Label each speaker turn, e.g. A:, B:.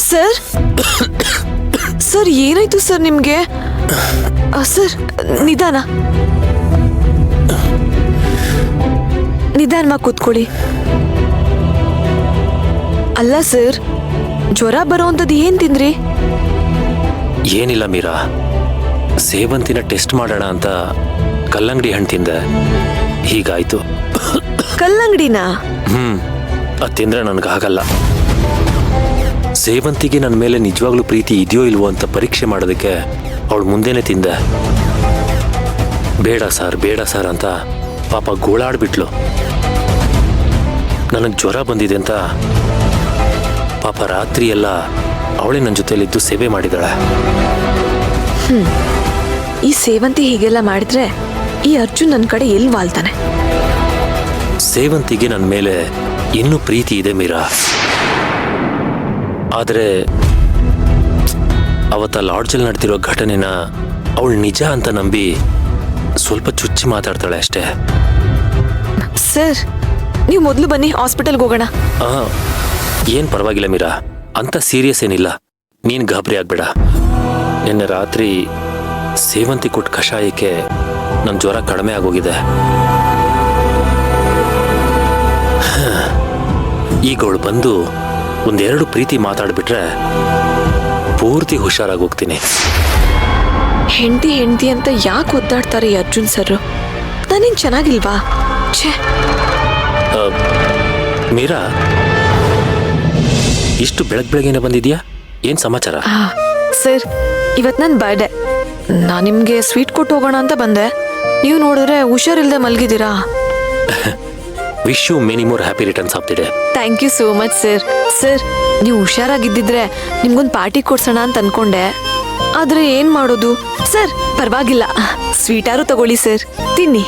A: Sir sir ಏನಾಯ್ತು sir ನಿಮ್ಗೆ? Sir ನಿಧಾನ ನಿಧಾನವಾಗಿ ಕೂತ್ಕೊಳ್ಳಿ. ಅಲ್ಲ ಸರ್, ಜ್ವರ ಬರೋ ಅಂಥದ್ದು ಏನ್ ತಿಂದ್ರಿ?
B: ಏನಿಲ್ಲ ಮೀರಾ, ಸೇವಂತಿನ ಟೆಸ್ಟ್ ಮಾಡೋಣ ಅಂತ ಕಲ್ಲಂಗಡಿ ಹಣ್ಣು ತಿಂದೆ, ಹೀಗಾಯ್ತು.
A: ಕಲ್ಲಂಗಡಿನ?
B: ಅದು ತಿಂದ್ರೆ ನನಗಾಗಲ್ಲ. ಸೇವಂತಿಗೆ ನನ್ನ ಮೇಲೆ ನಿಜವಾಗ್ಲೂ ಪ್ರೀತಿ ಇದೆಯೋ ಇಲ್ವೋ ಅಂತ ಪರೀಕ್ಷೆ ಮಾಡೋದಕ್ಕೆ ಅವಳು ಮುಂದೆನೆ ತಿಂದೆ. ಬೇಡ ಸರ್ ಅಂತ ಪಾಪ ಗೋಳಾಡ್ಬಿಟ್ಲು. ನನಗೆ ಜ್ವರ ಬಂದಿದೆ ಅಂತ ಪಾಪ ರಾತ್ರಿ ಎಲ್ಲ ಅವಳೇ ನನ್ನ ಜೊತೆಲಿದ್ದು ಸೇವೆ ಮಾಡಿದಾಳೆ.
A: ಈ ಸೇವಂತಿ ಹೀಗೆಲ್ಲ ಮಾಡಿದ್ರೆ ಈ ಅರ್ಜುನ್ ನನ್ನ ಕಡೆ ಎಲ್ಲಿ ವಾಲ್ತಾನೆ?
B: ಸೇವಂತಿಗೆ ನನ್ನ ಮೇಲೆ ಇನ್ನೂ ಪ್ರೀತಿ ಇದೆ ಮೀರಾ. ಆದರೆ ಅವತ್ತ ಲಾಡ್ಜಲ್ಲಿ ನಡೆದಿರೋ ಘಟನೆನ ಅವಳು ನಿಜ ಅಂತ ನಂಬಿ ಸ್ವಲ್ಪ ಚುಚ್ಚಿ ಮಾತಾಡ್ತಾಳೆ ಅಷ್ಟೇ.
A: ಸರ್, ನೀವು ಮೊದಲು ಬನ್ನಿ, ಹಾಸ್ಪಿಟಲ್ಗೆ ಹೋಗೋಣ.
B: ಏನು ಪರವಾಗಿಲ್ಲ ಮೀರಾ, ಅಂತ ಸೀರಿಯಸ್ ಏನಿಲ್ಲ, ನೀನು ಗಾಬರಿ ಆಗ್ಬೇಡ. ನಿನ್ನೆ ರಾತ್ರಿ ಸೇವಂತಿ ಕೊಟ್ಟ ಕಷಾಯಕ್ಕೆ ನನ್ನ ಜ್ವರ ಕಡಿಮೆ ಆಗೋಗಿದೆ. ಈಗ ಅವಳು ಬಂದು ಒಂದೆರಡು ಪ್ರೀತಿ ಮಾತಾಡ್ಬಿಟ್ರೆ ಪೂರ್ತಿ ಹುಷಾರಾಗಿ ಹೋಗ್ತೀನಿ.
A: ಹೆಂಡತಿ ಅಂತ ಯಾಕೆ ಒದ್ದಾಡ್ತಾರೆ ಈ ಅರ್ಜುನ್ ಸರ್? ನಾನೇನು ಚೆನ್ನಾಗಿಲ್ವಾ? ಛೇ.
B: ಮೀರಾ, ಇಷ್ಟು ಬೆಳಗ್ಗೆನೆ ಬಂದಿದ್ಯಾ? ಏನ್ ಸಮಾಚಾರ?
A: ಸರ್, ಇವತ್ತು ನನ್ನ ಬರ್ಡೇ. ನಾನು ನಿಮಗೆ ಸ್ವೀಟ್ ಕೊಟ್ಟು ಹೋಗೋಣ ಅಂತ ಬಂದೆ. ನೀವು ನೋಡಿದ್ರೆ ಹುಷಾರಿಲ್ಲದೆ ಮಲಗಿದ್ದೀರಾ.
B: Wish you many more happy returns of the day.
A: Thank you so much sir. Sir, ನೀವು ಹುಷಾರಾಗಿದ್ದಿದ್ರೆ ನಿಮ್ಗೊಂದು ಪಾರ್ಟಿ ಕೊಡ್ಸೋಣ ಅಂತ ಅನ್ಕೊಂಡೆ. ಆದ್ರೆ ಏನ್ ಮಾಡೋದು ಸರ್? ಪರವಾಗಿಲ್ಲ, ಸ್ವೀಟಾರು ತಗೊಳ್ಳಿ ಸರ್, ತಿನ್ನಿ.